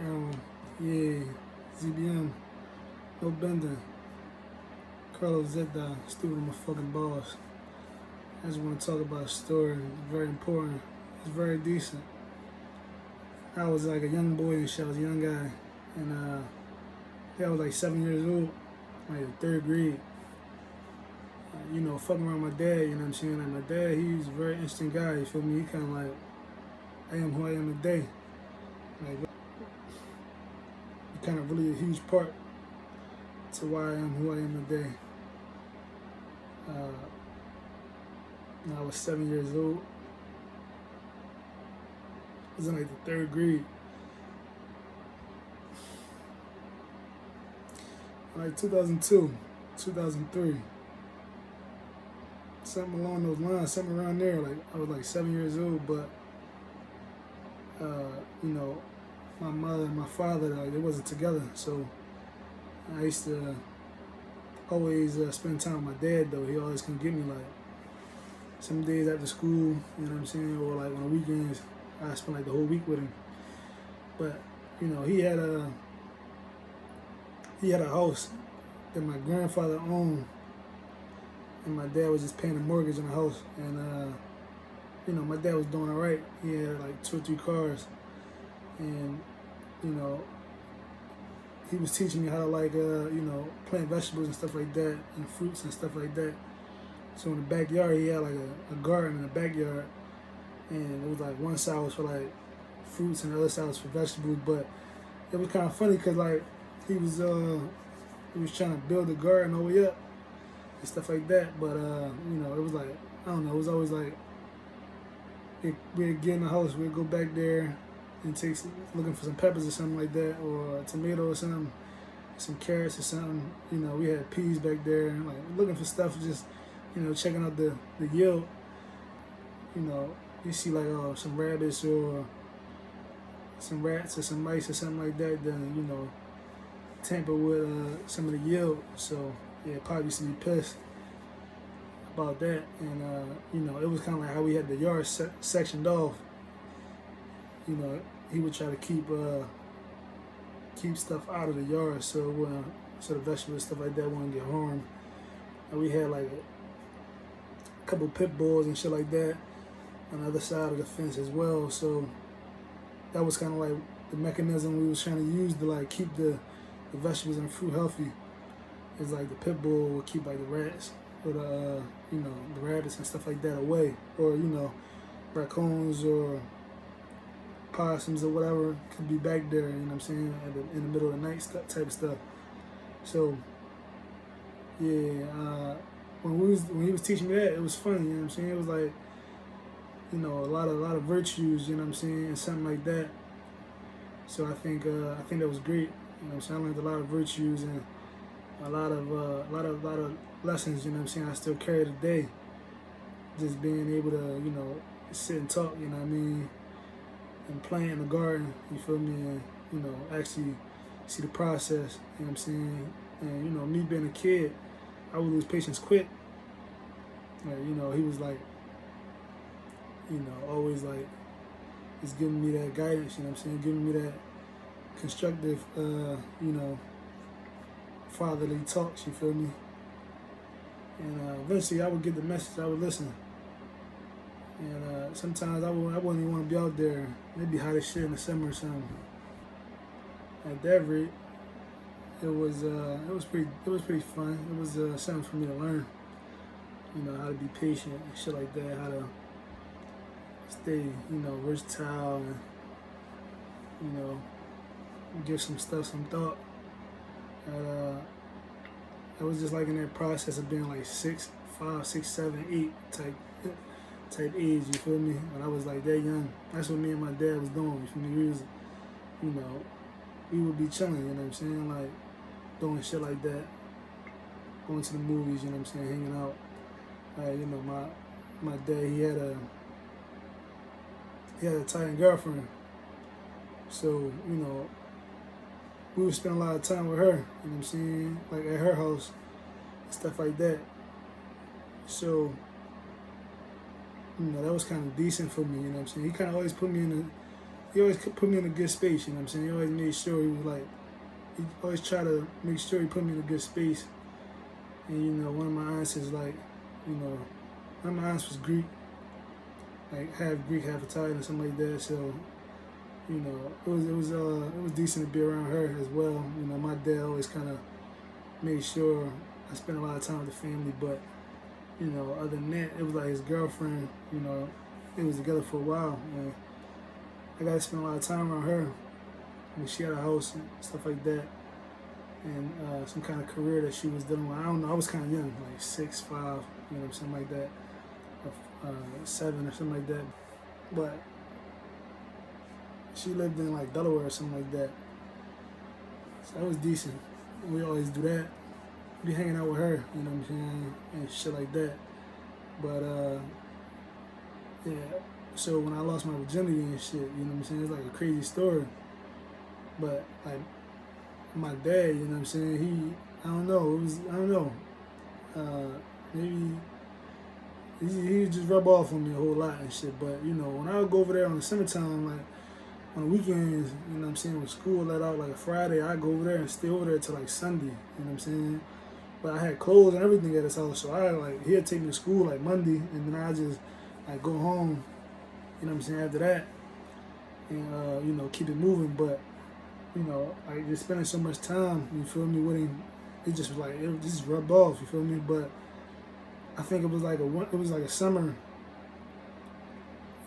Yeah, ZBM, no bending. Carløs Zeta, stupid my fucking boss. I just want to talk about a story. It's very important. It's very decent. I was like a young boy and shit. I was a young guy. And I was like 7 years old, like third grade. Fucking around my dad, you know what I'm saying? Like my dad, he's a very interesting guy, you feel me? He kind of like, I am who I am today. Like, he kind of really a huge part to why I am who I am today. When I was 7 years old, I was in like the third grade. Like 2002, 2003. Something along those lines, something around there. Like I was like 7 years old, but my mother and my father, like they wasn't together. So I used to always spend time with my dad though. He always come get me like some days after school, you know what I'm saying? Or like on the weekends, I spent like the whole week with him. But, he had a house that my grandfather owned, and my dad was just paying the mortgage on the house. And my dad was doing all right. He had like 2 or 3 cars, and he was teaching me how to like plant vegetables and stuff like that, and fruits and stuff like that. So in the backyard, he had like a garden in the backyard, and it was like one side was for like fruits and the other side was for vegetables. But it was kind of funny because like he was trying to build a garden all the way up and stuff like that. But it was like, I don't know, it was always like we'd get in the house, we'd go back there and looking for some peppers or something like that, or a tomato or something, some carrots or something. We had peas back there, and like looking for stuff, just checking out the yield. You see like some rabbits or some rats or some mice or something like that, then tamper with some of the yield. So yeah, probably used to be pissed about that. And it was kind of like how we had the yard sectioned off. He would try to keep stuff out of the yard so the vegetables, stuff like that, wouldn't get harmed. And we had like a couple pit bulls and shit like that on the other side of the fence as well. So that was kind of like the mechanism we was trying to use to like keep the vegetables and fruit healthy. It's like the pit bull would keep like the rats or the rabbits and stuff like that away, or raccoons or possums or whatever could be back there, you know what I'm saying, in the middle of the night type of stuff. So yeah, when he was teaching me that, it was funny, you know what I'm saying. It was like a lot of virtues, you know what I'm saying, and something like that. So I think that was great, you know what I'm saying. I learned a lot of virtues and a lot of lessons, you know what I'm saying. I still carry today. Just being able to sit and talk, you know what I mean, and plant in the garden, you feel me, and actually see the process, you know what I'm saying. And me being a kid, I would lose patience quick. Like, he was like, always like just giving me that guidance, you know what I'm saying, giving me that constructive, fatherly talks, you feel me. And eventually I would get the message, I would listen. And sometimes I wouldn't even want to be out there. It'd be hot as shit in the summer or something. At that rate, it was pretty fun. It was something for me to learn. How to be patient and shit like that. How to stay, versatile and give some stuff some thought. And I was just like in that process of being like 6, 5, 6, 7, 8 type age, you feel me? When I was like that young, that's what me and my dad was doing. You feel me? We was, we would be chilling, you know what I'm saying? Like doing shit like that, going to the movies, you know what I'm saying, hanging out. My dad, he had a Italian girlfriend, so we would spend a lot of time with her, you know what I'm saying, like at her house, stuff like that. So that was kind of decent for me, you know what I'm saying. He kind of always put me in he always put me in a good space, you know what I'm saying? He always made sure he was like, he always tried to make sure he put me in a good space. And, you know, one of my aunts is like, you know, one of my aunts was Greek, like half Greek, half Italian or something like that. So, you know, it was decent to be around her as well. You know, my dad always kind of made sure I spent a lot of time with the family, but, you know, other than that, it was like his girlfriend, you know, they was together for a while, and I got to spend a lot of time around her. I mean, she had a house and stuff like that, and some kind of career that she was dealing with. I don't know, I was kind of young, like 6'5", you know, something like that, 7 or something like that, but she lived in like Delaware or something like that, so that was decent. We always do that, be hanging out with her, you know what I'm saying, and shit like that. But yeah, so when I lost my virginity and shit, you know what I'm saying, it's like a crazy story. But like my dad, you know what I'm saying, I don't know, maybe he just rub off on me a whole lot and shit. But, you know, when I would go over there on the summertime, like on the weekends, you know what I'm saying, when school let out like a Friday, I'd go over there and stay over there till like Sunday, you know what I'm saying. But I had clothes and everything at his house, so he'd take me to school like Monday, and then I just like go home, you know what I'm saying, after that, and you know, keep it moving. But, you know, like just spending so much time, you feel me, with him, it just was like, it just rubbed off, you feel me. But I think it was like a summer,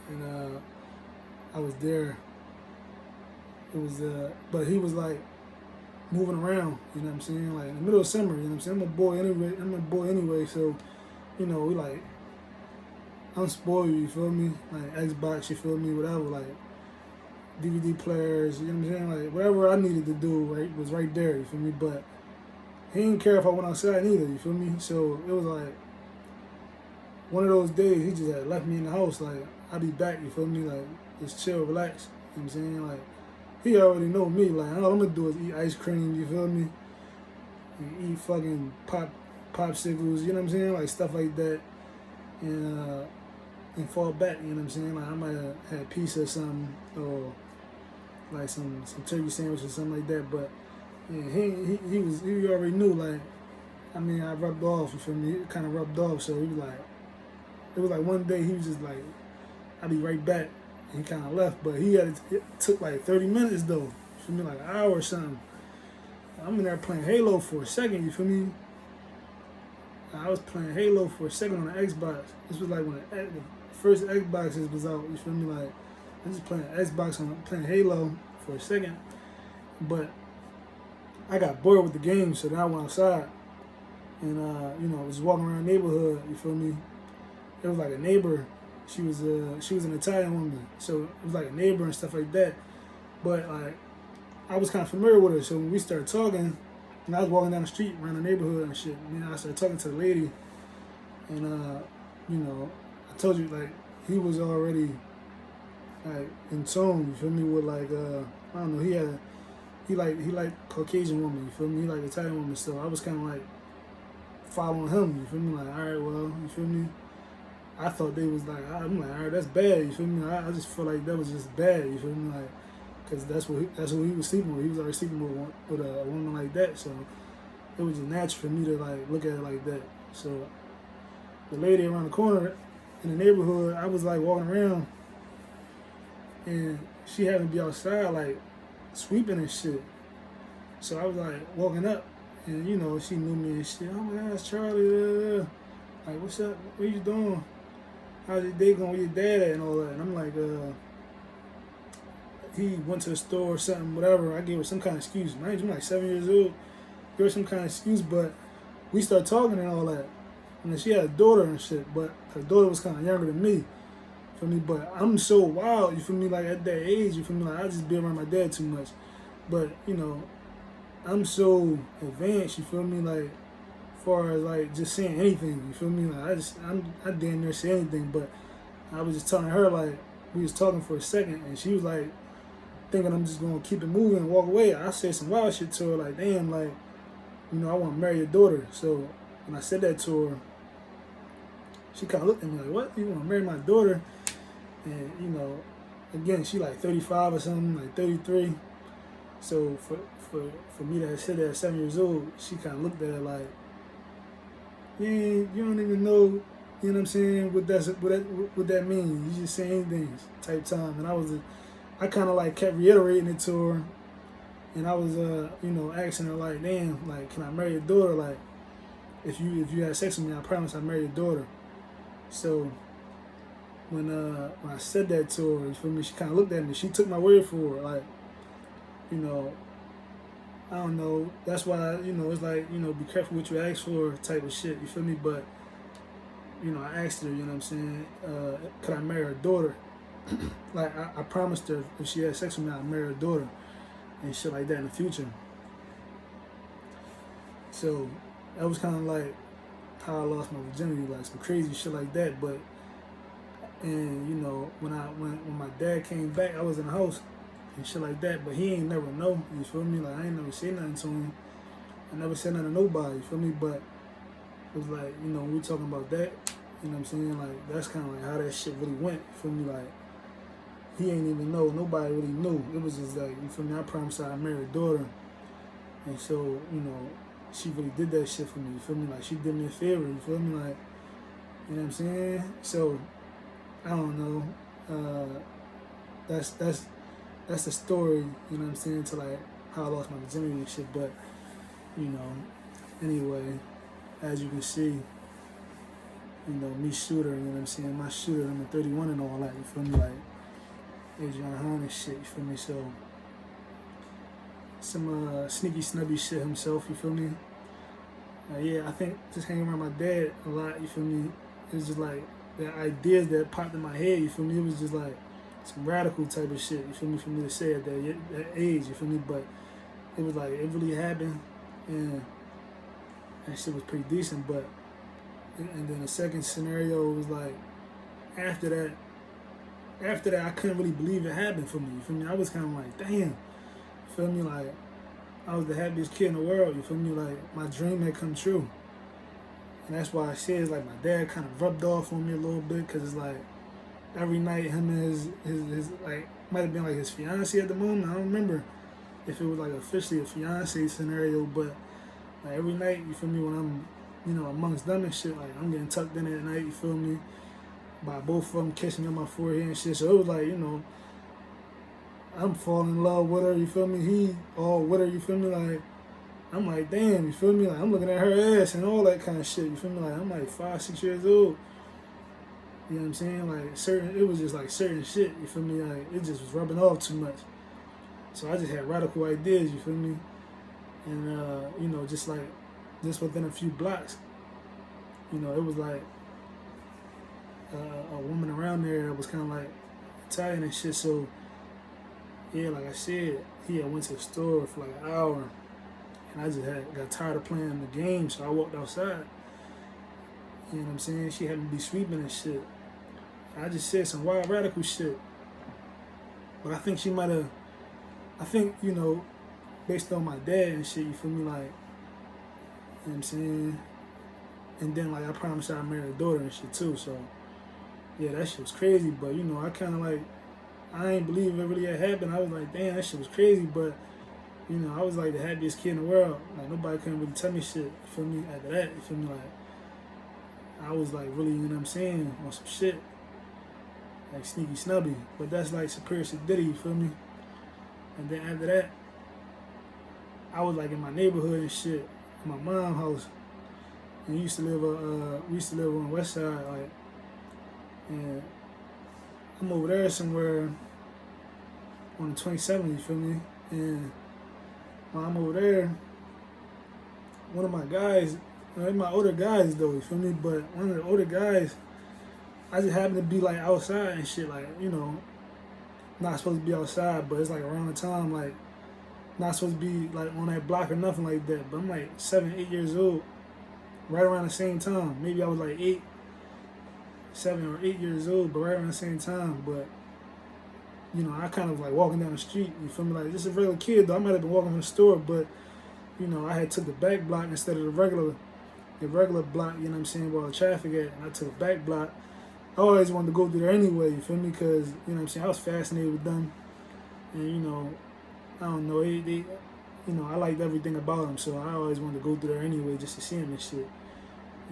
and I was there. It was but he was like moving around, you know what I'm saying, like in the middle of summer, you know what I'm saying. I'm a boy anyway, so, you know, we like, I'm spoiled, you feel me, like Xbox, you feel me, whatever, like DVD players, you know what I'm saying, like whatever I needed to do, right, was right there, you feel me. But he didn't care if I went outside either, you feel me. So it was like one of those days he just had left me in the house, like, I'll be back, you feel me, like just chill, relax, you know what I'm saying. Like, he already know me, like all I'm gonna do is eat ice cream, you feel me, and eat fucking popsicles, you know what I'm saying, like stuff like that, and fall back, you know what I'm saying. Like I might have had pizza or something, or like some turkey sandwich or something like that. But yeah, he already knew, like, I mean, I rubbed off, you feel me, it kind of rubbed off. So he was like, it was like one day he was just like, I'll be right back. He kind of left, but it took like 30 minutes though, you feel me, like an hour or something. I'm in there playing Halo for a second, you feel me. I was playing Halo for a second on the Xbox. This was like when the first Xboxes was out, you feel me. Like, I was just playing Xbox playing Halo for a second, but I got bored with the game, so then I went outside, and you know, I was walking around the neighborhood, you feel me. It was like a neighbor. She was an Italian woman, so it was like a neighbor and stuff like that. But like, I was kind of familiar with her, so when we started talking, and I was walking down the street around the neighborhood and shit, and I started talking to the lady, and you know, I told you, like, he was already like in tune, you feel me, with like I don't know, he liked Caucasian women, you feel me, he liked Italian women, so I was kind of like following him, you feel me, like, all right, well, you feel me. I thought they was like, I'm like, all right, that's bad, you feel me. I just feel like that was just bad, you feel me, like, because that's who he was sleeping with. He was already sleeping with a woman like that, so it was just natural for me to like look at it like that. So the lady around the corner in the neighborhood, I was like walking around, and she happened to be outside like sweeping and shit. So I was like walking up, and you know, she knew me and shit. Oh my gosh, Charlie, like, what's up? What you doing? How's your day going with your dad at and all that? And I'm like, he went to the store or something, whatever. I gave her some kind of excuse. Man, I'm like 7 years old. Gave her some kind of excuse, but we started talking and all that. And then she had a daughter and shit, but her daughter was kind of younger than me, you feel me? But I'm so wild, you feel me? Like, at that age, you feel me? Like, I just be around my dad too much. But, you know, I'm so advanced, you feel me? Like, far as like just saying anything, you feel me? Like, I damn near say anything, but I was just telling her, like, we was talking for a second, and she was like thinking I'm just gonna keep it moving and walk away. I said some wild shit to her, like, damn, like, you know, I want to marry your daughter. So when I said that to her, she kind of looked at me like, what? You want to marry my daughter? And, you know, again, she like 35 or something, like 33. So for me to sit there at 7 years old, she kind of looked at it like, yeah, you don't even know, you know what I'm saying, what that means. You just saying things type time. And I kind of like kept reiterating it to her. And I was, asking her like, damn, like, can I marry your daughter? Like, if you had sex with me, I promise I'll marry your daughter. So when I said that to her, you feel me, she kind of looked at me. She took my word for it. Like, I don't know. That's why, it's like, be careful what you ask for type of shit. You feel me? But, I asked her, you know what I'm saying, could I marry her daughter? Like, I promised her if she had sex with me, I'd marry her daughter and shit like that in the future. So that was kind of like how I lost my virginity, like some crazy shit like that. But, and, when my dad came back, I was in the house and shit like that, but he ain't never know, you feel me? Like, I ain't never say nothing to him. I never said nothing to nobody, you feel me? But it was like, we talking about that, you know what I'm saying? Like, that's kind of like how that shit really went, you feel me? Like, he ain't even know, nobody really knew. It was just like, you feel me? I promised I'd marry her daughter. And so, she really did that shit for me, you feel me? Like, she did me a favor, you feel me? Like, you know what I'm saying? So, I don't know. That's the story, you know what I'm saying, to like how I lost my virginity and shit. But, anyway, as you can see, me shooter, you know what I'm saying, my shooter, I'm a 31 and all that, you feel me, like Adrianna Hahn and shit, you feel me? So some sneaky snubby shit himself, you feel me? Yeah, I think just hanging around my dad a lot, you feel me, it's just like the ideas that popped in my head, you feel me, it was just like some radical type of shit, you feel me, for me to say at that age, you feel me? But it was like, it really happened, and that shit was pretty decent. But, and then the second scenario was like, after that, I couldn't really believe it happened for me, you feel me? I was kind of like, damn, you feel me? Like, I was the happiest kid in the world, you feel me? Like, my dream had come true. And that's why I say it's like my dad kind of rubbed off on me a little bit, because it's like, every night, him and his like, might have been like his fiance at the moment. I don't remember if it was like officially a fiance scenario, but like every night, you feel me, when I'm, amongst them and shit, like I'm getting tucked in at night, you feel me, by both of them kissing on my forehead and shit. So it was like, I'm falling in love with her, you feel me? He all with her, you feel me? Like, I'm like, damn, you feel me? Like, I'm looking at her ass and all that kind of shit, you feel me? Like, I'm like 5, 6 years old. You know what I'm saying? Like, it was just like certain shit, you feel me? Like, it just was rubbing off too much. So I just had radical ideas, you feel me? And, just within a few blocks, it was like a woman around there that was kind of like Italian and shit. So, yeah, like I said, he had went to the store for like an hour, and I just got tired of playing the game, so I walked outside. You know what I'm saying? She had me be sweeping and shit. I just said some wild radical shit. But I think based on my dad and shit, you feel me, like, you know what I'm saying? And then, like, I promised I'd marry her daughter and shit, too, so, yeah, that shit was crazy, but, I kind of, like, I ain't believe it really had happened. I was like, damn, that shit was crazy, but, I was, like, the happiest kid in the world. Like, nobody couldn't really tell me shit, you feel me, after that, you feel me, like, I was, like, really, you know what I'm saying, on some shit, like, sneaky snubby, but that's, like, superior sedity, you feel me? And then after that, I was like in my neighborhood and shit, in my mom's house. And we used to live on the west side, like, and I'm over there somewhere on the 27th, you feel me? And while I'm over there, one of my guys, they're my older guys though, you feel me? But one of the older guys, I just happened to be like outside and shit, like, not supposed to be outside, but it's like around the time, like, not supposed to be like on that block or nothing like that. But I'm like 7, 8 years old, right around the same time. Maybe I was like 7 or 8 years old, but right around the same time. But, I kind of like walking down the street, you feel me? Like, just a regular kid though. I might have been walking from the store, but, I had took the back block instead of the regular block, you know what I'm saying, where all the traffic at. And I took a back block, I always wanted to go through there anyway, you feel me? Because, you know what I'm saying, I was fascinated with them. And, you know, I don't know, they you know, I liked everything about them, so I always wanted to go through there anyway just to see them and shit. You know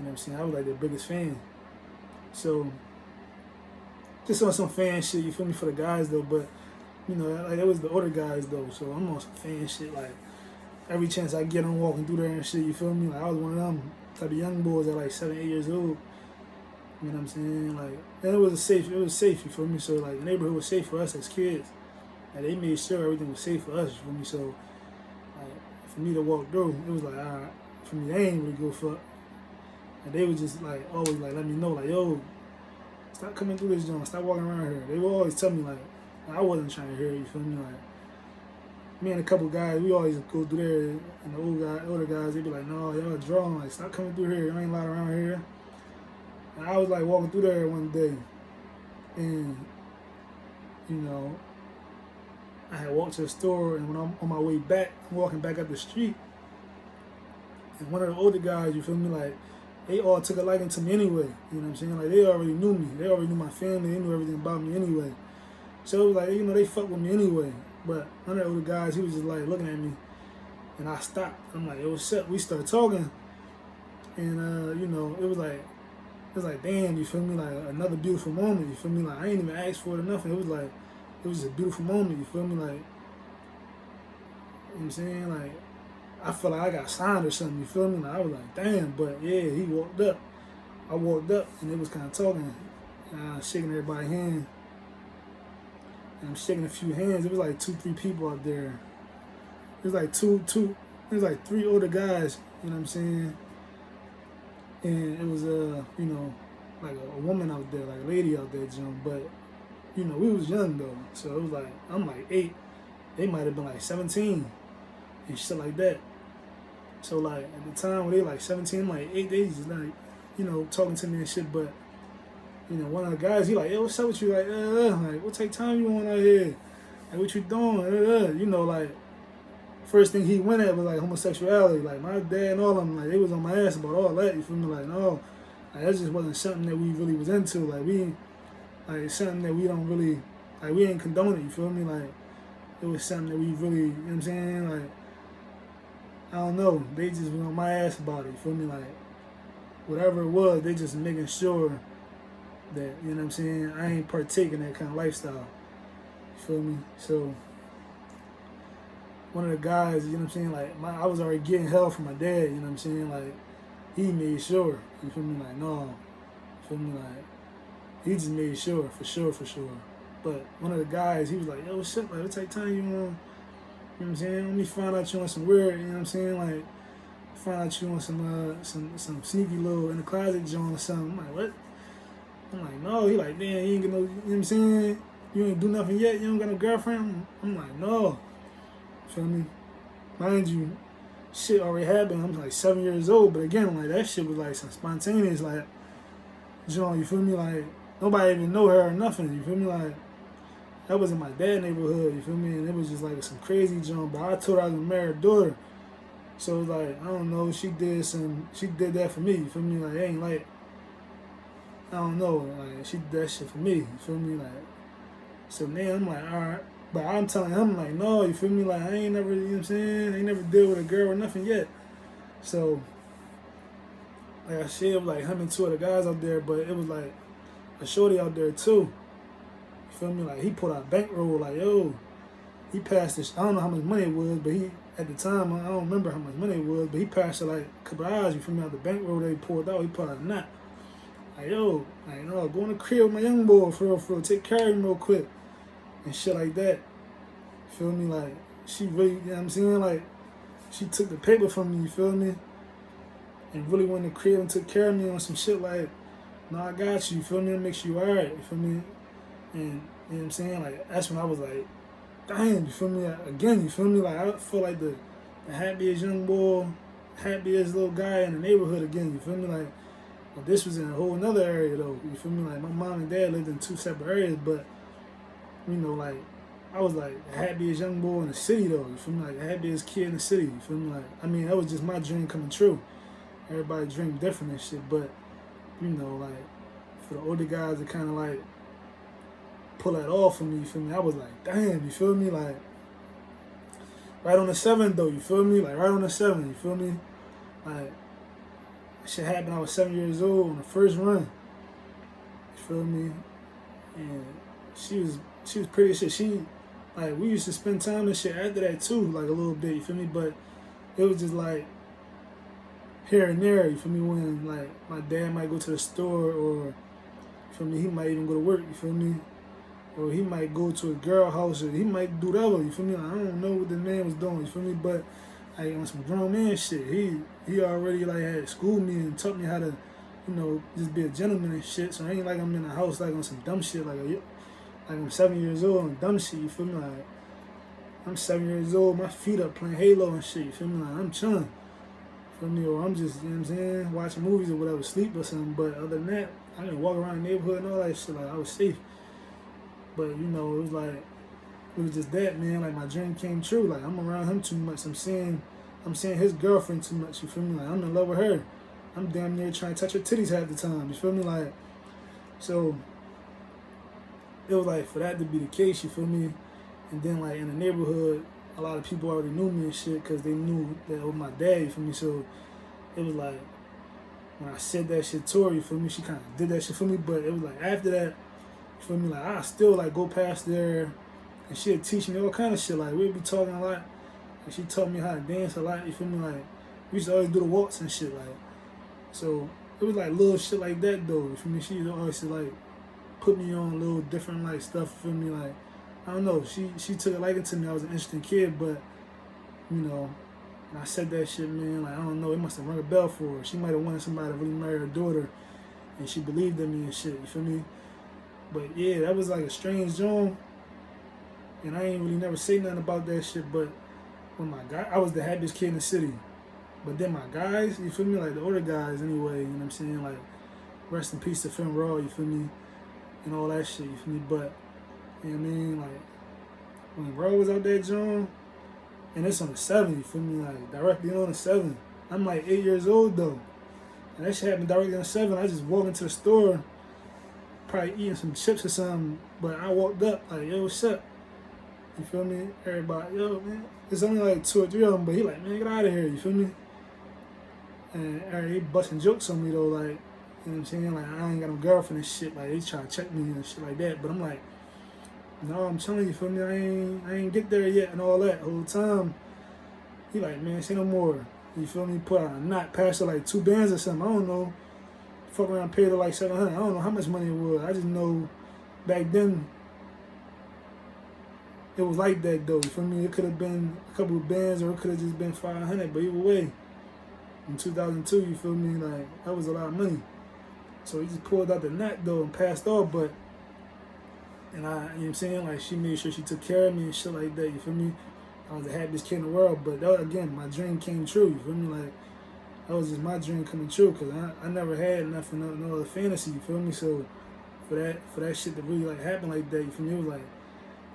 what I'm saying? I was like their biggest fan. So, just on some fan shit, you feel me, for the guys though, but, you know, like it was the older guys though, so I'm on some fan shit, like, every chance I get, I'm walking through there and shit, you feel me? Like, I was one of them type of young boys at like 7, 8 years old. You know what I'm saying? Like, and it was safe, you feel me? So, like, the neighborhood was safe for us as kids. Like, they made sure everything was safe for us, you feel me? So, like, for me to walk through, it was like, alright, for me, they ain't really go fuck. And they would just, like, always, like, let me know, like, yo, stop coming through this joint, stop walking around here. They would always tell me, like, I wasn't trying to hear it, you feel me? Like, me and a couple guys, we always go through there, and the older guys, they'd be like, no, y'all drawing, like, stop coming through here, you ain't allowed around here. And I was, like, walking through there one day, and, you know, I had walked to the store, and when I'm on my way back, I'm walking back up the street, and one of the older guys, you feel me, like, they all took a liking to me anyway, you know what I'm saying? Like, they already knew me. They already knew my family. They knew everything about me anyway. So it was like, you know, they fucked with me anyway. But one of the older guys, he was just, like, looking at me, and I stopped. I'm like, yo, what's up? We started talking, and, you know, it was like, damn, you feel me? Like, another beautiful moment, you feel me? Like, I ain't even asked for it or nothing. It was like, it was just a beautiful moment, you feel me? Like, you know what I'm saying? Like, I felt like I got signed or something, you feel me? Like, I was like, damn, but yeah, he walked up. I walked up, and they was kind of talking, shaking everybody's hand. And I'm shaking a few hands. It was like 2, 3 people out there. It was like it was like 3 older guys, you know what I'm saying? And it was, you know, like a woman out there, like a lady out there, Jim. But, you know, we was young, though. So it was like, I'm like 8. They might have been like 17 and shit like that. So, like, at the time when they like 17, like 8, they just like, you know, talking to me and shit. But, you know, one of the guys, he like, yo, what's up with you? Like, what type of time you on out here? Like, what you doing? You know, like, first thing he went at was like homosexuality. Like, my dad and all of them, like, they was on my ass about all that. You feel me? Like, no, like, that just wasn't something that we really was into. Like, like, something that we don't really, like, we ain't condone it. You feel me? Like, it was something that we really, you know what I'm saying? Like, I don't know. They just was on my ass about it. You feel me? Like, whatever it was, they just making sure that, you know what I'm saying, I ain't partaking that kind of lifestyle. You feel me? So, one of the guys, you know what I'm saying, like, I was already getting hell from my dad, you know what I'm saying, like, he made sure, you feel me, like, no, you feel me, like, he just made sure, for sure. But one of the guys, he was like, yo, what's up, like, what type of time you on, you know what I'm saying, let me find out you on some weird, you know what I'm saying, like, find out you on some sneaky little in the closet joint or something. I'm like, what? I'm like, no. He like, damn, you ain't got no, you know what I'm saying? You ain't do nothing yet? You don't got no girlfriend? I'm like, no. Feel me? Mind you, shit already happened. I'm like 7 years old, but again, like, that shit was like some spontaneous, like, John, you feel me? Like, nobody even know her or nothing, you feel me? Like, that was in my dad's neighborhood, you feel me? And it was just like some crazy John, but I told her I was a married daughter. So it was like, I don't know, she did that for me, you feel me? Like, it ain't like, I don't know, like, she did that shit for me, you feel me? Like, so now I'm like, alright. But I'm telling him, like, no, you feel me? Like, I ain't never, you know what I'm saying? I ain't never dealt with a girl or nothing yet. So, like I said, it was like him and 2 other guys out there, but it was like a shorty out there too. You feel me? Like, he put out a bankroll, like, yo, he passed this, I don't know how much money it was, but he, at the time, I don't remember how much money it was, but he passed it like a couple hours, you feel me, out the bankroll that he pulled out, he put out a knot. Like, yo, like, no, go in the crib with my young boy, for real, take care of him real quick, and shit like that. You feel me? Like, she really, you know what I'm saying? Like, she took the paper from me, you feel me? And really went in the crib and took care of me on some shit like, no, I got you, you feel me? I'll make sure you alright, you feel me? And, you know what I'm saying? Like, that's when I was like, damn, you feel me? Like, again, you feel me? Like, I feel like the happiest young boy, happiest little guy in the neighborhood again, you feel me? Like, but this was in a whole another area though, you feel me? Like, my mom and dad lived in 2 separate areas, but, you know, like, I was like the happiest young boy in the city though, you feel me? Like, the happiest kid in the city, you feel me? Like, I mean, that was just my dream coming true. Everybody dream different and shit, but, you know, like, for the older guys to kind of like pull that off for me, you feel me? I was like, damn, you feel me? Like, right on the 7th though, you feel me? Like, right on the 7th, you feel me? Like, that shit happened, I was 7 years old on the first run, you feel me? And she was pretty as shit. She, like, we used to spend time and shit after that too, like a little bit, you feel me? But it was just like, here and there, you feel me? When, like, my dad might go to the store, or, you feel me? He might even go to work, you feel me? Or he might go to a girl house, or he might do whatever, you feel me? Like, I don't know what the man was doing, you feel me? But like on some grown man shit, he already like had schooled me and taught me how to, you know, just be a gentleman and shit. So it ain't like I'm in the house like on some dumb shit, like I'm 7 years old and dumb shit, you feel me? Like, I'm 7 years old, my feet up playing Halo and shit, you feel me? Like, I'm chilling, you feel me? Or I'm just, you know what I'm saying, watching movies or whatever, sleep or something. But other than that, I didn't walk around the neighborhood and all that shit, like I was safe. But, you know, it was like, it was just that, man. Like, my dream came true. Like, I'm around him too much. I'm seeing his girlfriend too much, you feel me? Like, I'm in love with her. I'm damn near trying to touch her titties half the time, you feel me? Like, so, it was like, for that to be the case, you feel me? And then, like, in the neighborhood, a lot of people already knew me and shit because they knew that it was my dad, you feel me? So, it was like, when I said that shit to her, you feel me? She kind of did that shit for me. But it was like, after that, you feel me? Like, I still, like, go past there, and she'd teach me all kind of shit. Like, we'd be talking a lot, and she taught me how to dance a lot, you feel me? Like, we used to always do the waltz and shit, like, so it was like little shit like that, though, you feel me? She used to always, like, put me on little different, like, stuff, you feel me? Like, I don't know, she took a liking to me. I was an interesting kid, but, you know, when I said that shit, man, like, I don't know, it must have rung a bell for her. She might have wanted somebody to really marry her daughter, and she believed in me and shit, you feel me? But yeah, that was like a strange joint, and I ain't really never say nothing about that shit. But when my guy, I was the happiest kid in the city. But then my guys, you feel me, like the older guys anyway, you know what I'm saying? Like, rest in peace to Finn Raw, you feel me? And all that shit, you feel me? But, you know what I mean? Like, when Raw was out there, John, and it's on the 7th, you feel me? Like, directly on the 7th. I'm like 8 years old though. And that shit happened directly on the 7th. I just walked into the store, probably eating some chips or something, but I walked up like, yo, what's up? You feel me? Everybody, yo, man. There's only like 2 or 3 of them, but he like, man, get out of here, you feel me? And he busting jokes on me though, like, you know what I'm saying? Like, I ain't got no girlfriend and shit. Like, they try to check me and shit like that. But I'm like, no, I'm telling you, you feel me? I ain't get there yet and all that. The whole time, he like, man, say no more. You feel me? Put out a knot, passed her like 2 bands or something. I don't know. Fuck around, paid her like $700. I don't know how much money it was. I just know back then it was like that though. You feel me? It could have been a couple of bands, or it could have just been $500. But either way, in 2002, you feel me? Like, that was a lot of money. So he just pulled out the knot though and passed off. But, and I, you know what I'm saying? Like, she made sure she took care of me and shit like that. You feel me? I was the happiest kid in the world. But that, again, my dream came true. You feel me? Like, that was just my dream coming true, because I never had nothing, no other fantasy, you feel me? So for that shit to really like happen like that, you feel me? It was like,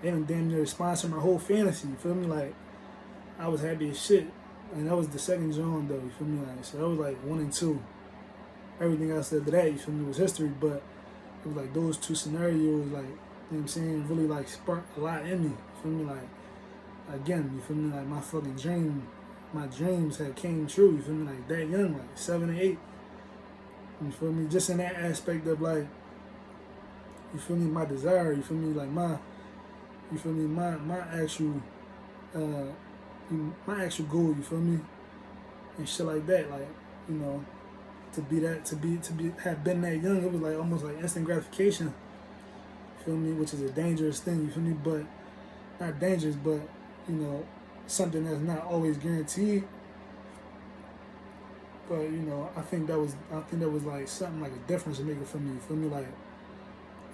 they done damn near sponsored my whole fantasy, you feel me? Like, I was happy as shit. And that was the second joint though, you feel me? Like, so that was like 1 and 2. Everything else after that, you feel me, was history. But it was like those 2 scenarios, like, you know what I'm saying, really like sparked a lot in me, you feel me? Like, again, you feel me? Like, my fucking dream, my dreams had came true, you feel me? Like, that young, like 7 and 8. You feel me? Just in that aspect of like, you feel me, my desire, you feel me? Like you feel me, my actual goal, you feel me? And shit like that, like, you know, have been that young, it was like almost like instant gratification, you feel me? Which is a dangerous thing, you feel me? But not dangerous, but, you know, something that's not always guaranteed. But, you know, I think that was like something like a difference maker for me, you feel me? Like,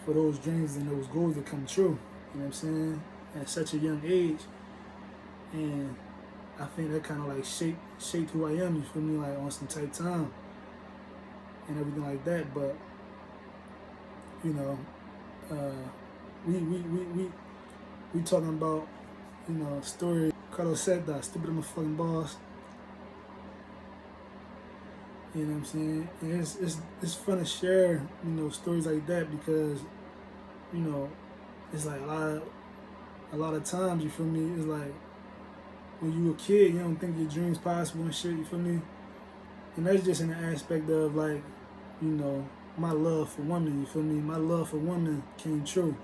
for those dreams and those goals to come true, you know what I'm saying? At such a young age. And I think that kind of like shaped who I am, you feel me? Like, on some tight time and everything like that. But, you know, we talking about, you know, story. Carløs Zeta, stupid motherfucking boss. You know what I'm saying? And it's fun to share, you know, stories like that because, you know, it's like a lot of times, you feel me, it's like when you a kid, you don't think your dreams possible and shit, you feel me? And that's just in the aspect of like, you know, my love for women, you feel me? My love for women came true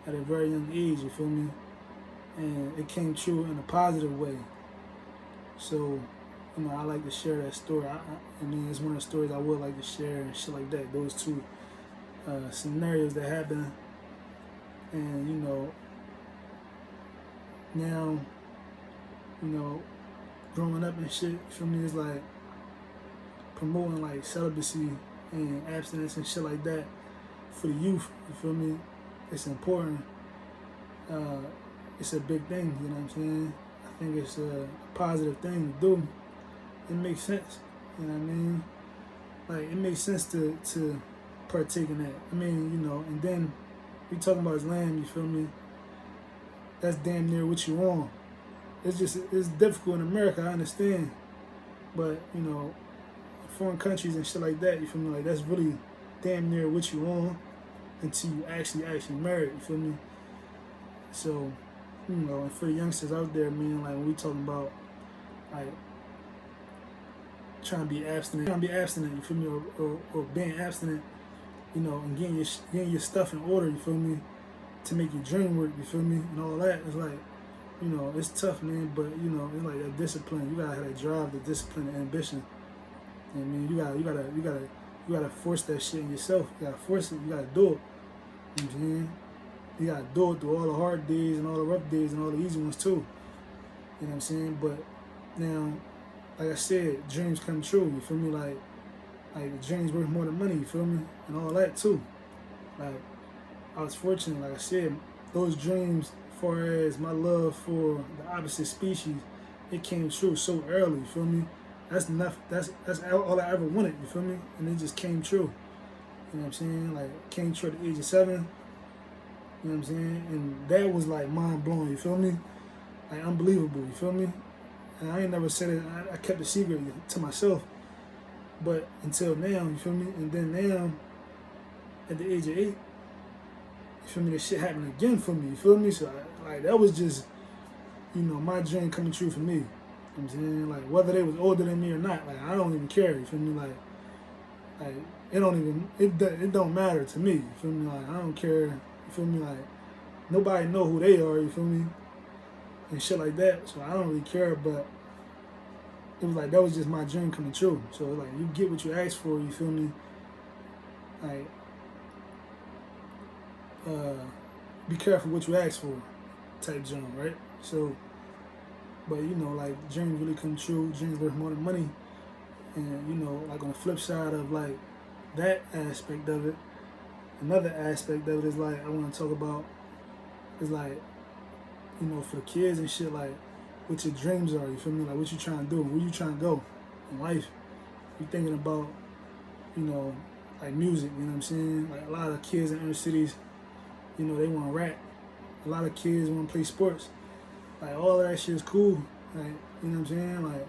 at a very young age, you feel me? And it came true in a positive way. So, you know, I like to share that story. I mean, it's one of the stories I would like to share and shit like that. Those two scenarios that happen. And, you know, now, you know, growing up and shit, for me, it's like promoting like celibacy and abstinence and shit like that for the youth, you feel me? It's important. It's a big thing, you know what I'm saying? I think it's a positive thing to do. It makes sense, you know what I mean? Like, it makes sense to partake in that. I mean, you know, and then we talking about Islam, you feel me? That's damn near what you want. It's difficult in America, I understand. But, you know, foreign countries and shit like that, you feel me? Like, that's really damn near what you want until you actually married, you feel me? So, you know, and for the youngsters out there, man, like, when we talking about, like, trying to be abstinent, you feel me, or being abstinent, you know, and getting your stuff in order, you feel me, to make your dream work, you feel me, and all that. It's like, you know, it's tough, man, but, you know, it's like that discipline. You gotta have that drive, the discipline, the ambition. You know what I mean? You gotta force that shit in yourself. You gotta force it. You gotta do it. You know what I'm saying? You gotta do it through all the hard days and all the rough days and all the easy ones too. You know what I'm saying? But now, like I said, dreams come true. You feel me? Like dreams worth more than money. You feel me? And all that too. Like, I was fortunate. Like I said, those dreams, as far as my love for the opposite species, it came true so early. You feel me? That's enough. That's all I ever wanted. You feel me? And it just came true. You know what I'm saying? Like, it came true at the age of 7. You know what I'm saying? And that was like mind blowing. You feel me? Like, unbelievable. You feel me? And I ain't never said it. I kept it secret to myself. But until now, you feel me? And then now, at the age of 8, you feel me? This shit happened again for me. You feel me? So like, that was just, you know, my dream coming true for me. You know what I'm saying? Like, whether they was older than me or not, like, I don't even care. You feel me? Like it don't matter to me. You feel me? Like, I don't care. You feel me? Like, nobody know who they are. You feel me? And shit like that. So I don't really care. But it was like, that was just my dream coming true. So like, you get what you ask for. You feel me? Like, be careful what you ask for, type dream, right? So, but you know, like, dreams really come true. Dreams worth more than money. And, you know, like, on the flip side of like that aspect of it, another aspect of it is like, I want to talk about is like, you know, for the kids and shit, like, what your dreams are. You feel me? Like, what you trying to do, where you trying to go in life. You thinking about, you know, like music. You know what I'm saying? Like, a lot of kids in inner cities, you know, they want to rap. A lot of kids want to play sports. Like, all of that shit is cool. Like, you know what I'm saying? Like,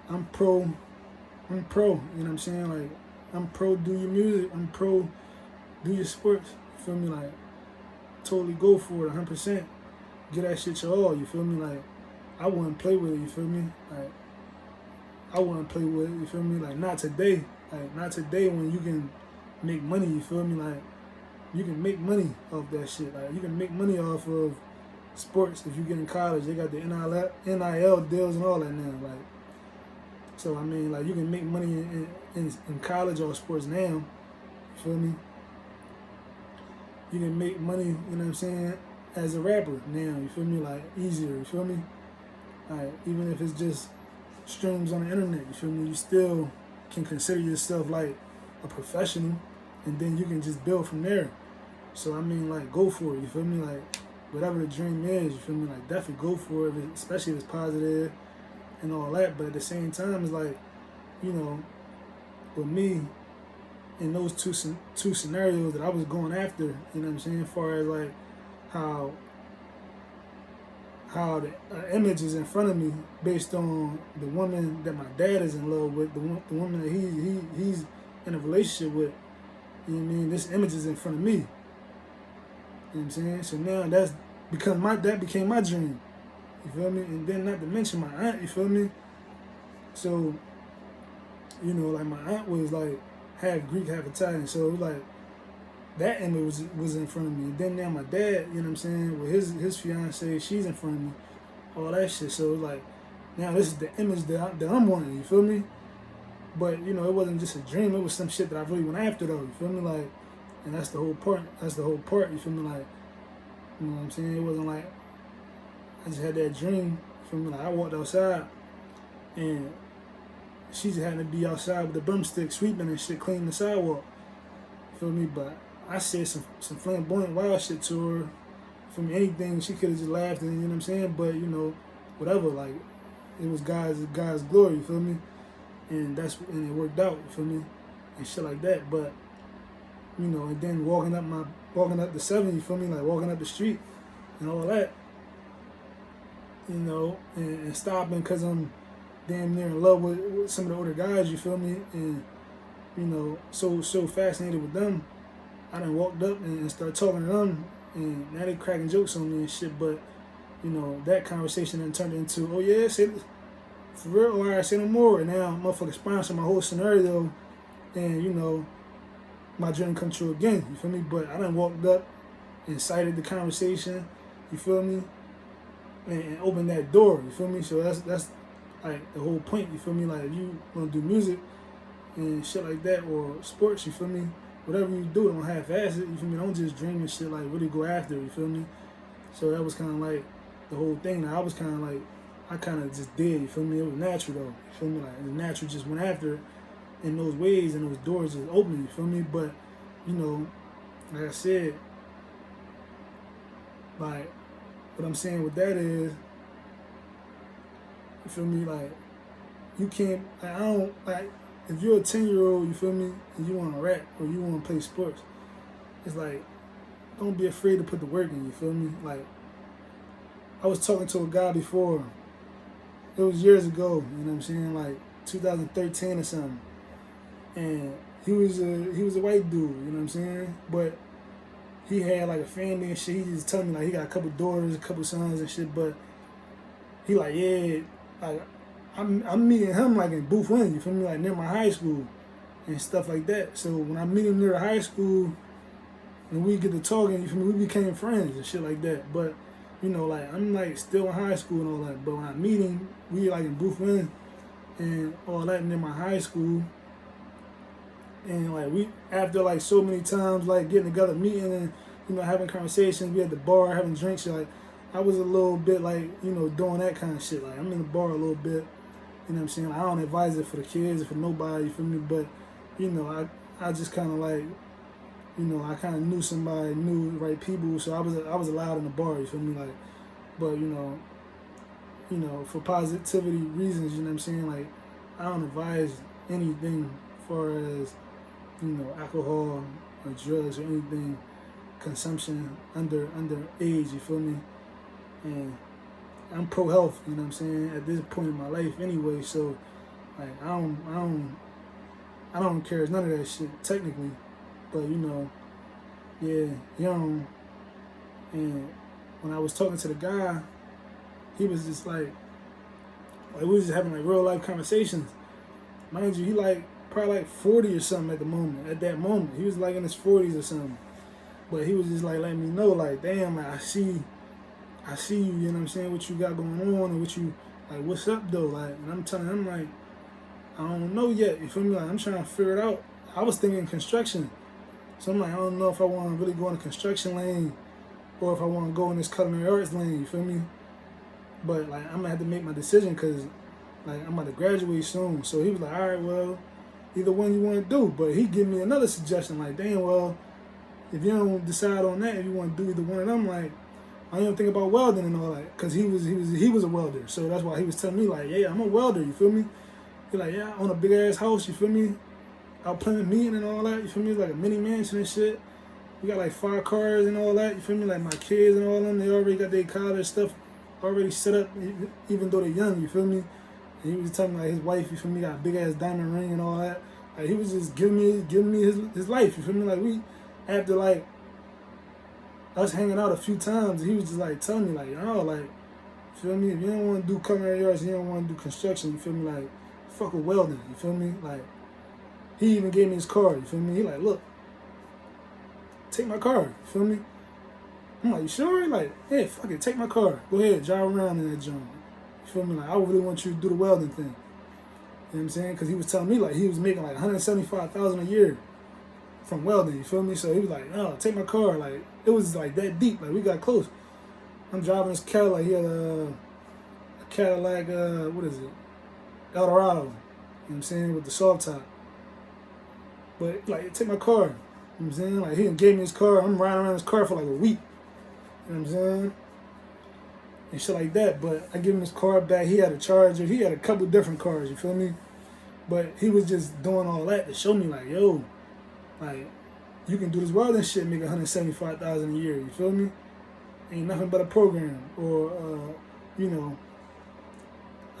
I'm pro, you know what I'm saying? Like, I'm pro do your music, I'm pro do your sports, you feel me? Like, totally go for it, 100%. Get that shit your all, you feel me? Like, I wouldn't play with it, you feel me? Like, I wouldn't play with it, you feel me? Like, not today. Like, not today when you can make money, you feel me? Like, you can make money off that shit. Like, you can make money off of sports if you get in college. They got the NIL deals and all that now. Like, so, I mean, like, you can make money in college or sports now. You feel me? You can make money, you know what I'm saying, as a rapper now. You feel me? Like, easier. You feel me? Like, even if it's just streams on the internet, you feel me? You still can consider yourself like a professional, and then you can just build from there. So, I mean, like, go for it. You feel me? Like, whatever the dream is, you feel me? Like, definitely go for it, especially if it's positive and all that. But at the same time, it's like, you know, with me, in those two scenarios that I was going after, you know what I'm saying, as far as like how how the image is in front of me based on the woman that my dad is in love with, the woman that he's in a relationship with. You know what I mean? This image is in front of me. You know what I'm saying? So now that became my dream. You feel me? And then not to mention my aunt, you feel me? So, you know, like my aunt was like half Greek, half Italian. So it was like that image was in front of me. And then now my dad, you know what I'm saying, with his fiance, she's in front of me. All that shit. So it's like, now this is the image that I'm wanting, you feel me? But, you know, it wasn't just a dream. It was some shit that I really went after, though, you feel me? Like, and that's the whole part. That's the whole part, you feel me? Like, you know what I'm saying? It wasn't like I just had that dream, you feel me? Like, I walked outside, and she just happened to be outside with the broomstick sweeping and shit, cleaning the sidewalk, you feel me? But I said some flamboyant wild shit to her. From anything, she could have just laughed, and you know what I'm saying? But, you know, whatever, like, it was God's glory, you feel me? And it worked out, you feel me? And shit like that. But, you know, and then walking up the 7, you feel me? Like walking up the street and all that, you know, and stopping because I'm damn near in love with some of the older guys, you feel me? And, you know, so fascinated with them. I done walked up and started talking to them, and now they cracking jokes on me and shit. But, you know, that conversation then turned into, oh yeah, say this, for real, all right, say no more. And now motherfucker sponsor my whole scenario, and, you know, my dream come true again, you feel me? But I done walked up and cited the conversation, you feel me? And opened that door, you feel me? So that's like the whole point, you feel me? Like, if you want to do music and shit like that, or sports, you feel me? Whatever you do, don't half-ass it, you feel me? Don't just dream and shit, like, really go after it, you feel me? So that was kind of like the whole thing. Now, I was kind of like, I kind of just did, you feel me? It was natural, though, you feel me? Like, it was natural, just went after it in those ways, and those doors just opened, you feel me? But, you know, like I said, like, what I'm saying with that is, you feel me? Like, you can't, like, I don't, like, if you're a 10-year-old, you feel me, and you want to rap or you want to play sports, it's like, don't be afraid to put the work in, you feel me? Like, I was talking to a guy before, it was years ago, you know what I'm saying, like 2013 or something, and he was a white dude, you know what I'm saying, but he had like a family and shit. He just told me like he got a couple daughters, a couple sons and shit, but he like, yeah, like, I'm meeting him like in Booth Lynn, you feel me, like near my high school and stuff like that. So when I meet him near the high school and we get to talking, you feel me, we became friends and shit like that. But, you know, like, I'm like still in high school and all that, but when I meet him, we like in Booth Lynn and all that near my high school. And like, we, after like so many times like getting together, meeting and, you know, having conversations, we at the bar having drinks, like, I was a little bit like, you know, doing that kind of shit. Like, I'm in the bar a little bit, you know what I'm saying? I don't advise it for the kids or for nobody, you feel me? But, you know, I just kind of like, you know, I kind of knew somebody, knew the right people, so I was allowed in the bar, you feel me? Like, but, you know, for positivity reasons, you know what I'm saying? Like, I don't advise anything as far as, you know, alcohol or drugs or anything, consumption under age, you feel me? And I'm pro health, you know what I'm saying, at this point in my life anyway, so like I don't care none of that shit technically, but, you know, yeah, young. And when I was talking to the guy, he was just like we was just having like real life conversations. Mind you, he like probably like 40 or something at the moment. At that moment, he was like in his 40s or something. But he was just like letting me know, like, damn, like, I see you, you know what I'm saying, what you got going on and what you, like, what's up though, like, and I'm telling him, like, I don't know yet, you feel me, like, I'm trying to figure it out. I was thinking construction, so I'm like, I don't know if I want to really go in the construction lane or if I want to go in this culinary arts lane, you feel me, but, like, I'm going to have to make my decision because, like, I'm about to graduate soon. So he was like, all right, well, either one you want to do, but he gave me another suggestion, like, damn, well, if you don't decide on that, if you want to do either one of them, like, I don't think about welding and all that, because he was a welder, so that's why he was telling me, like, yeah, I'm a welder, you feel me? He like, yeah, I own a big ass house, you feel me? Out planning meeting and all that, you feel me? It's like a mini mansion and shit. We got like 5 cars and all that, you feel me? Like my kids and all them, they already got their college stuff already set up, even though they're young, you feel me? And he was telling me, like, his wife, you feel me, got a big-ass diamond ring and all that. Like, he was just giving me his life, you feel me? Like, we, after, like, us hanging out a few times, he was just, like, telling me, like, oh, like, you feel me? If you don't want to do culinary arts, you don't want to do construction, you feel me? Like, fuck with welding, you feel me? Like, he even gave me his card, you feel me? He like, look, take my car, you feel me? I'm like, you sure? Like, yeah, fuck it, take my car. Go ahead, drive around in that joint. You feel me? Like, I really want you to do the welding thing. You know what I'm saying? Because he was telling me, like, he was making, like, $175,000 a year from welding, you feel me? So he was like, oh, take my car. Like, it was, like, that deep. Like, we got close. I'm driving this Cadillac. He had a Cadillac, what is it? Eldorado. You know what I'm saying? With the soft top. But, like, take my car. You know what I'm saying? Like, he gave me his car. I'm riding around his car for, like, a week. You know what I'm saying? And shit like that. But I give him his car back. He had a Charger. He had a couple different cars, you feel me? But he was just doing all that to show me, like, yo, like, you can do this welding shit and make $175,000 a year, you feel me? Ain't nothing but a program or, you know,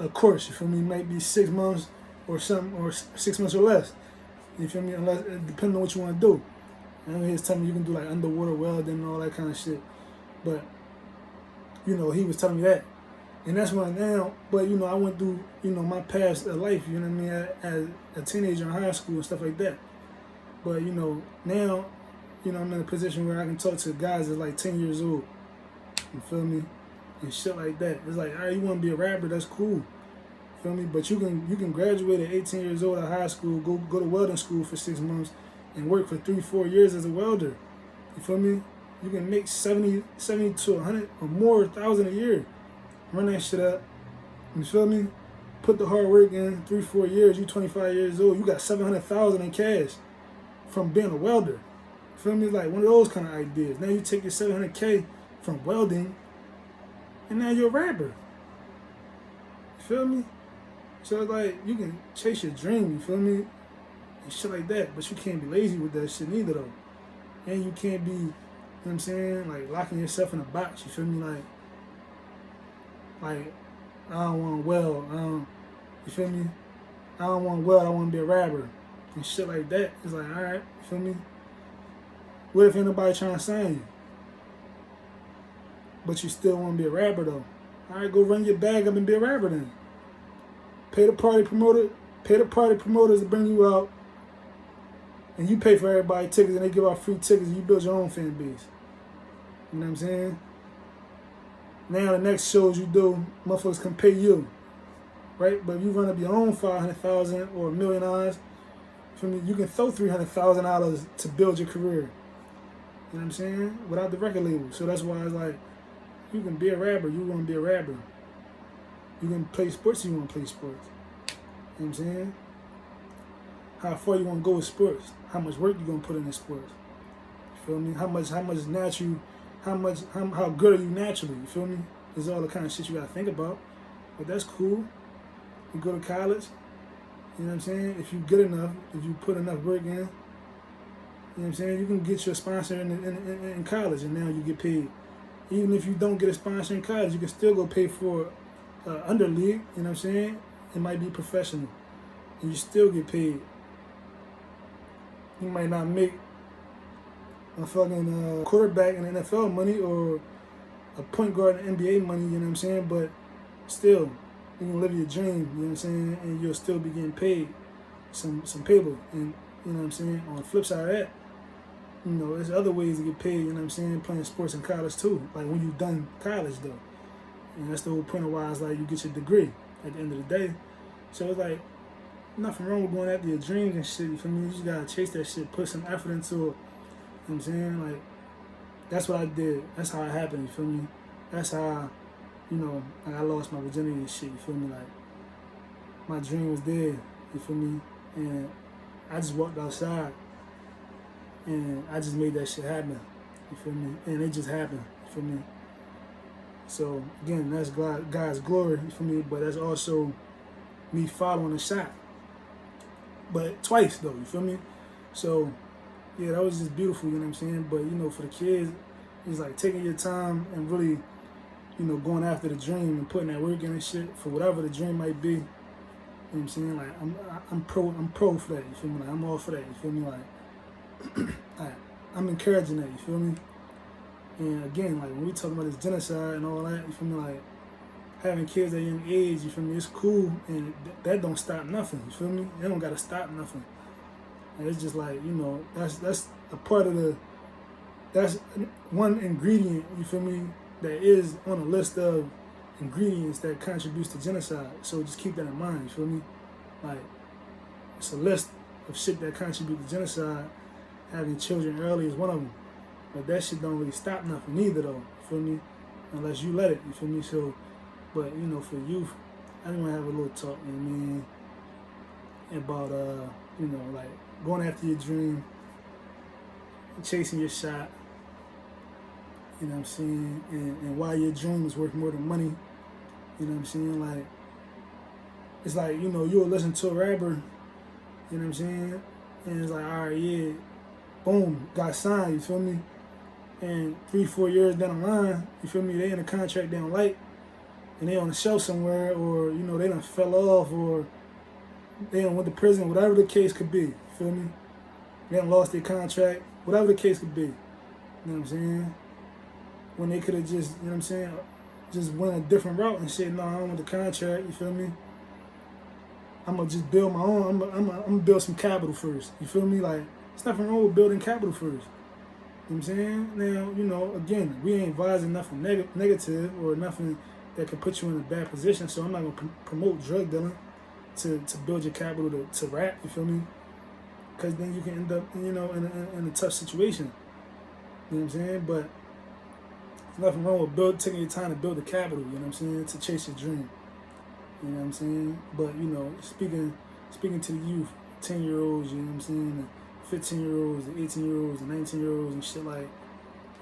a course, you feel me? It might be 6 months or something, or 6 months or less, you feel me? Unless, depending on what you want to do. And he was telling me you can do, like, underwater welding and all that kind of shit. But, you know, he was telling me that. And that's why now, but, you know, I went through, you know, my past life, you know what I mean, as a teenager in high school and stuff like that. But, you know, now, you know, I'm in a position where I can talk to guys that's like 10 years old. You feel me? And shit like that. It's like, all right, you want to be a rapper, that's cool. You feel me? But you can graduate at 18 years old out of high school, go to welding school for 6 months, and work for 3-4 years as a welder. You feel me? You can make 70 to 100 or more thousand a year. Run that shit up. You feel me? Put the hard work in. 3-4 years. You 25 years old. You got $700,000 in cash from being a welder. You feel me? Like one of those kind of ideas. Now you take your $700K from welding, and now you're a rapper. You feel me? So it's like you can chase your dream. You feel me? And shit like that. But you can't be lazy with that shit neither though. And you can't be, you know what I'm saying, like locking yourself in a box. You feel me? Like I don't want to weld. You feel me? I don't want to weld. I want to be a rapper and shit like that. It's like, all right, you feel me? What if ain't nobody trying to sign you? But you still want to be a rapper though. All right, go run your bag up and be a rapper then. Pay the party promoters to bring you out, and you pay for everybody tickets, and they give out free tickets, and you build your own fan base. You know what I'm saying? Now the next shows you do, motherfuckers can pay you, right? But if you run up your own 500,000 or $1 million, you can throw $300,000 to build your career. You know what I'm saying? Without the record label. So that's why it's like, you can be a rapper, you want to be a rapper. You can play sports, you want to play sports. You know what I'm saying? How far you want to go with sports? How much work you gonna put in the sports? You feel me? How good are you naturally? You feel me? There's all the kind of shit you gotta think about. But that's cool. You go to college. You know what I'm saying? If you good enough, if you put enough work in, you know what I'm saying? You can get your sponsor in college, and now you get paid. Even if you don't get a sponsor in college, you can still go pay for under league. You know what I'm saying? It might be professional, and you still get paid. You might not make a fucking quarterback in the NFL money or a point guard in the NBA money, you know what I'm saying? But still, you can live your dream, you know what I'm saying? And you'll still be getting paid some paper. And, you know what I'm saying? On the flip side of that, you know, there's other ways to get paid, you know what I'm saying? Playing sports in college too. Like when you've done college though. And that's the whole point of why it's like you get your degree at the end of the day. So it's like, nothing wrong with going after your dreams and shit, you feel me? You just gotta chase that shit, put some effort into it. You know what I'm saying? Like, that's what I did. That's how it happened, you feel me? That's how, you know, like I lost my virginity and shit, you feel me? Like, my dream was there, you feel me? And I just walked outside and I just made that shit happen, you feel me? And it just happened, you feel me? So, again, that's God's glory, you feel me? But that's also me following the shot. But twice though, you feel me? So yeah, that was just beautiful, you know what I'm saying? But you know, for the kids, it's like taking your time and really, you you know, going after the dream and putting that work in and shit for whatever the dream might be. You know what I'm saying? Like I'm pro for that, you feel me? Like I'm all for that, you feel me? Like I'm encouraging that, you feel me? And again, like when we talk about this genocide and all that, you feel me? Like having kids at a young age, you feel me? It's cool, and that don't stop nothing, you feel me? It don't gotta stop nothing. And it's just like, you know, that's a part of that's one ingredient, you feel me, that is on a list of ingredients that contributes to genocide. So just keep that in mind, you feel me? Like, it's a list of shit that contribute to genocide. Having children early is one of them. But that shit don't really stop nothing either, though, you feel me? Unless you let it, you feel me? So, but, you know, for youth, I just want to have a little talk, you know what I mean? About, you know, like, going after your dream, chasing your shot, you know what I'm saying? And why your dream is worth more than money, you know what I'm saying? Like, it's like, you know, you'll listen to a rapper, you know what I'm saying? And it's like, all right, yeah, boom, got signed, you feel me? And 3-4 years down the line, you feel me, they in a contract they don't like, and they on the shelf somewhere, or, you know, they done fell off, or they done went to prison, whatever the case could be, you feel me? They done lost their contract, whatever the case could be, you know what I'm saying? When they could have just, you know what I'm saying, just went a different route and said, no, I don't want the contract, you feel me? I'm going to just build my own, I'm gonna build some capital first, you feel me? Like, there's nothing wrong with building capital first. You know what I'm saying? Now, you know, again, we ain't advising nothing negative or nothing that could put you in a bad position, so I'm not going to promote drug dealing to build your capital to rap, you feel me? Because then you can end up, you know, in a tough situation. You know what I'm saying? But there's nothing wrong with taking your time to build the capital, you know what I'm saying, to chase your dream. You know what I'm saying? But, you know, speaking to the youth, 10-year-olds, you know what I'm saying, 15-year-olds, the 18-year-olds, the 19-year-olds and shit, like,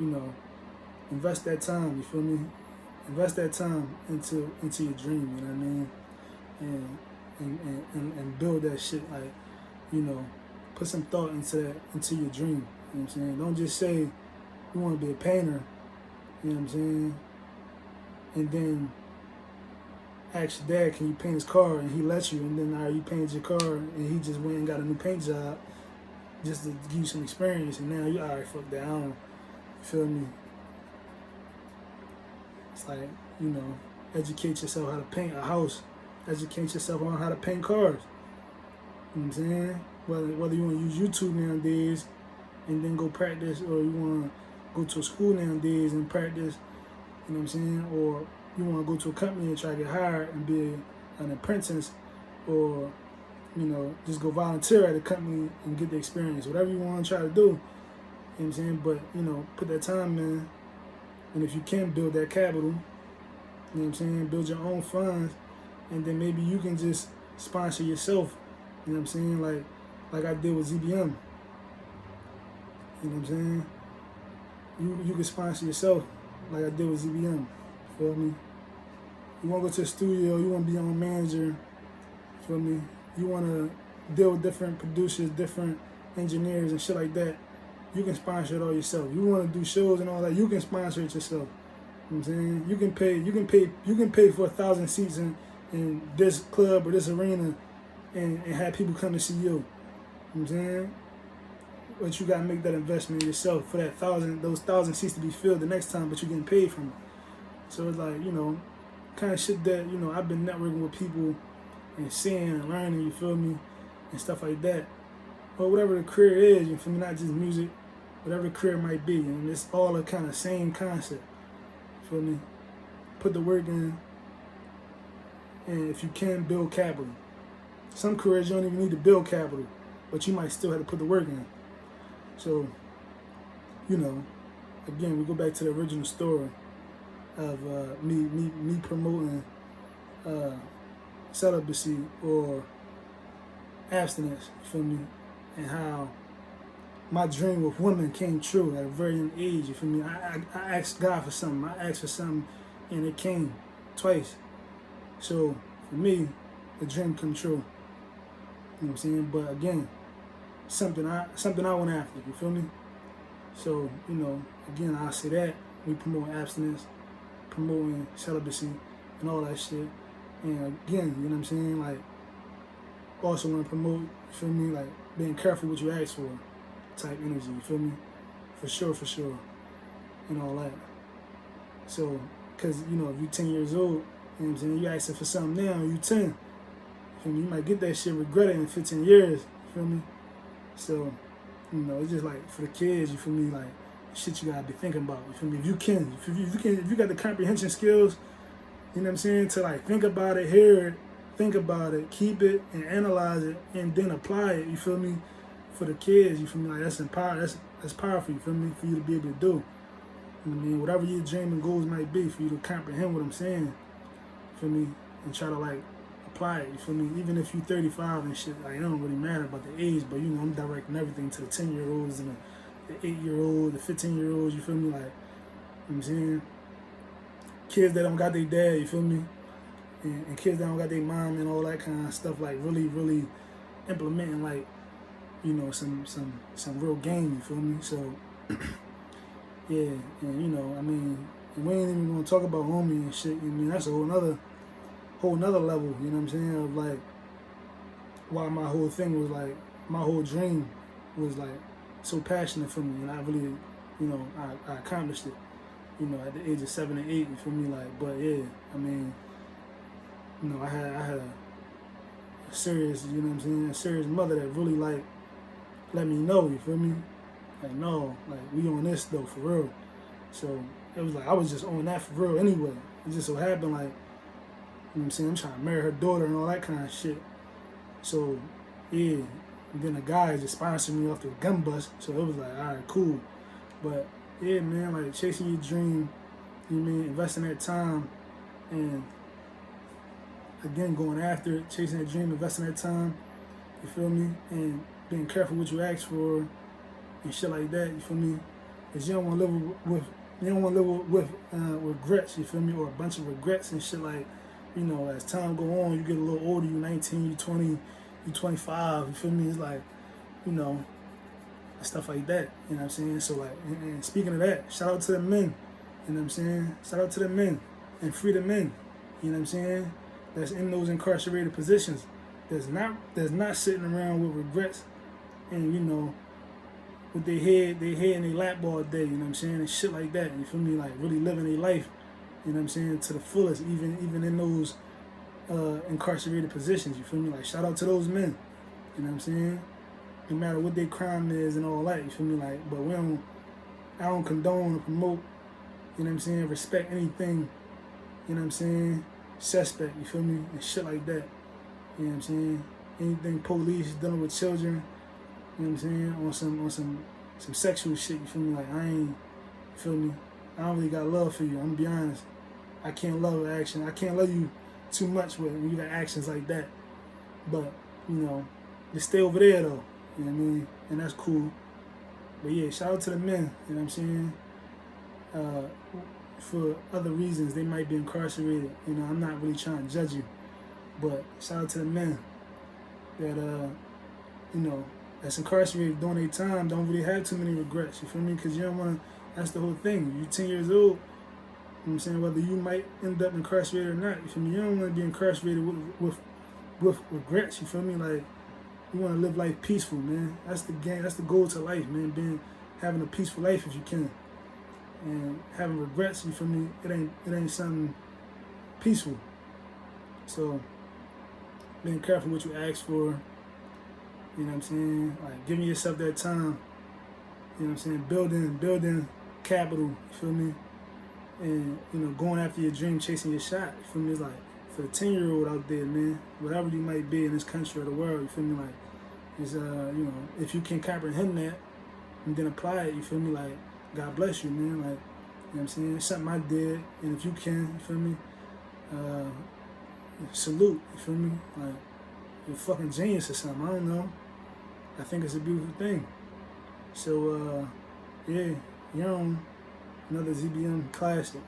you know, invest that time, you feel me? Invest that time into your dream, you know what I mean? And build that shit, like, you know, put some thought into your dream, you know what I'm saying? Don't just say you want to be a painter, you know what I'm saying? And then ask your dad, can you paint his car? And he lets you, and then all right, you painted your car, and he just went and got a new paint job just to give you some experience, and now you all right, fuck that, I don't, you feel me? It's like, you know, educate yourself how to paint a house, educate yourself on how to paint cars. You know what I'm saying? Whether you want to use YouTube nowadays and then go practice, or you want to go to a school nowadays and practice, you know what I'm saying? Or you want to go to a company and try to get hired and be an apprentice, or, you know, just go volunteer at a company and get the experience. Whatever you want to try to do, you know what I'm saying? But, you know, put that time in. And if you can build that capital, you know what I'm saying, build your own funds, and then maybe you can just sponsor yourself, you know what I'm saying, like I did with ZBM. You know what I'm saying? You can sponsor yourself like I did with ZBM. Feel me? You want to go to the studio, you want to be your own manager, feel me? You want to deal with different producers, different engineers and shit like that. You can sponsor it all yourself. You want to do shows and all that, you can sponsor it yourself. You know what I'm saying? You can pay for 1,000 seats in this club or this arena and have people come to see you. You know what I'm saying? But you gotta make that investment yourself for those 1,000 seats to be filled the next time, but you're getting paid from it. So it's like, you know, kind of shit that, you know, I've been networking with people and seeing and learning, you feel me, and stuff like that. But whatever the career is, you feel me, not just music, whatever the career might be, and it's all a kind of same concept, you feel me? Put the work in, and if you can, build capital. Some careers you don't even need to build capital, but you might still have to put the work in. So, you know, again, we go back to the original story of me promoting celibacy or abstinence, you feel me? And how my dream with women came true at a very young age, you feel me? I asked God for something, I asked for something, and it came twice. So, for me, the dream come true, you know what I'm saying? But again, something I went after, you feel me? So, you know, again, I say that we promote abstinence, promoting celibacy and all that shit. And again, you know what I'm saying? Like, also want to promote, you feel me? Like, being careful what you ask for type energy, you feel me? For sure. And all that. So, because, you know, if you 10 years old, you know what I'm saying? You asking for something now, you 10. You feel me? You might get that shit, regret it in 15 years, you feel me? So, you know, it's just like for the kids, you feel me? Like, shit you gotta be thinking about, you feel me? If you got the comprehension skills, you know what I'm saying, to like think about it, hear it, think about it, keep it, and analyze it, and then apply it, you feel me? For the kids, you feel me? Like, that's powerful, you feel me? For you to be able to do. You know what I mean? Whatever your dream and goals might be, for you to comprehend what I'm saying, you feel me? And try to like apply it, you feel me? Even if you 35 and shit, like, it don't really matter about the age, but you know, I'm directing everything to the 10-year-olds and the 8-year-old, the 15-year-olds, you feel me? Like, you know what I'm saying? Kids that don't got their dad, you feel me? And kids that don't got their mom and all that kind of stuff, like really implementing like, you know, some real game, you feel me? So yeah, and you know, I mean, we ain't even gonna talk about homie and shit, you know, I mean, that's a whole nother level, you know what I'm saying, of like why my whole thing was like, my whole dream was like so passionate for me, and I really, you know, I accomplished it, you know, at the age of 7 and 8, you feel me? Like, but yeah, I mean, you know, I had a serious, you know what I'm saying, a serious mother that really like let me know, you feel me? Like, no, like, we on this though, for real. So it was like I was just on that for real anyway. It just so happened, like, you know what I'm saying, I'm trying to marry her daughter and all that kind of shit. So yeah, and then the guy just sponsored me off the gun bus, so it was like, all right, cool. But yeah, man, like, chasing your dream, you know what I mean, investing that time, and again, going after it, chasing that dream, investing that time, you feel me? And being careful what you ask for and shit like that, you feel me? Because you don't want to live with regrets, you feel me? Or a bunch of regrets and shit, like, you know, as time go on, you get a little older, you 19, you 20, you 25, you feel me? It's like, you know, stuff like that, you know what I'm saying? So like, and speaking of that, shout out to the men, you know what I'm saying? Shout out to the men, and free the men, you know what I'm saying? That's in those incarcerated positions, that's not sitting around with regrets and, you know, with their head in their lap all day, you know what I'm saying, and shit like that, you feel me? Like, really living their life, you know what I'm saying, to the fullest, even in those incarcerated positions, you feel me? Like, shout out to those men, you know what I'm saying? No matter what their crime is and all that, you feel me? Like, but I don't condone or promote, you know what I'm saying, respect anything, you know what I'm saying, suspect, you feel me, and shit like that, you know what I'm saying? Anything police dealing with children, you know what I'm saying, on some sexual shit, you feel me? Like, I ain't, you feel me? I don't really got love for you, I'm gonna be honest. I can't love action. I can't love you too much when you got actions like that. But, you know, just stay over there though, you know what I mean? And that's cool. But yeah, shout out to the men, you know what I'm saying? For other reasons, they might be incarcerated. You know, I'm not really trying to judge you. But shout out to the men that, you know, that's incarcerated during their time, don't really have too many regrets, you feel me? Because you don't want to, that's the whole thing. You're 10 years old, you know what I'm saying, whether you might end up incarcerated or not, you feel me? You don't want to be incarcerated with regrets, you feel me? Like, you want to live life peaceful, man. That's the game, that's the goal to life, man. Having a peaceful life if you can. And having regrets, you feel me, it ain't something peaceful. So, being careful what you ask for, you know what I'm saying? Like, giving yourself that time, you know what I'm saying? Building capital, you feel me? And, you know, going after your dream, chasing your shot, you feel me? It's like, for the 10-year-old out there, man, whatever you might be in this country or the world, you feel me? Like, is you know, if you can comprehend that and then apply it, you feel me? Like, God bless you, man. Like, you know what I'm saying? It's something I did, and if you can, you feel me? Salute, you feel me? Like, you're a fucking genius or something, I don't know. I think it's a beautiful thing. So, yeah, Young, another ZBM classic.